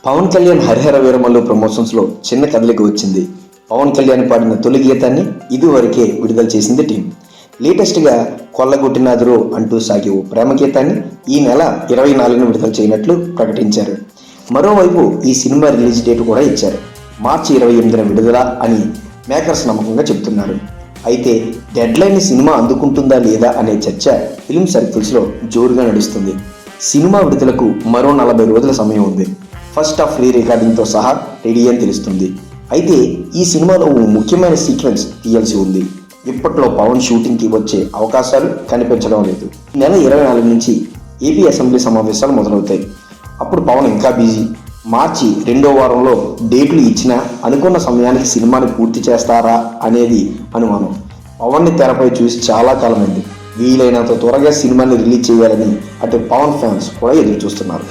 Pawan Kalyan Harihara Veeramallu promotions లో చిన్న కదలిక వచ్చింది. పవన్ కళ్యాణ్ పాడిన తొలి గీతాన్ని ఇదివరకే విడుదల చేసింది టీం. లేటెస్ట్ గా కొల్లగొట్టినాదురో అంటూ సాగే ఓ ప్రేమ గీతాన్ని ఈ నెల 24న విడుదల చేయనట్లు ప్రకటించారు. మరోవైపు ఈ సినిమా రిలీజ్ డేట్ కూడా ఇచ్చారు. మార్చి 28న విడుదల అని మేకర్స్ నమ్మకంగా చెబుతున్నారు. అయితే డెడ్ లైన్ సినిమా అందుకుంటుందా లేదా అనే చర్చ ఫిల్మ్ సర్కిల్స్ లో జోరుగా నడుస్తుంది. సినిమా విడుదలకు మరో 40 రోజుల సమయం ఉంది. ఫస్ట్ హాఫ్ రీ రికార్డింగ్తో సహా రెడీ అని తెలుస్తుంది. అయితే ఈ సినిమాలో ఓ ముఖ్యమైన సీక్వెన్స్ తీయాల్సి ఉంది. ఇప్పట్లో పవన్ షూటింగ్కి వచ్చే అవకాశాలు కనిపించడం లేదు. ఈ నెల 24 నుంచి ఏపీ అసెంబ్లీ సమావేశాలు మొదలవుతాయి. అప్పుడు పవన్ ఇంకా బిజీ. మార్చి 2వ వారంలో డేట్లు ఇచ్చినా అనుకున్న సమయానికి సినిమాని పూర్తి చేస్తారా అనేది అనుమానం. పవన్ని తెరపై చూసి చాలా కాలమైంది. వీలైనంత త్వరగా సినిమాని రిలీజ్ చేయాలని అటు పవన్ ఫ్యాన్స్ కూడా ఎదురు చూస్తున్నారు.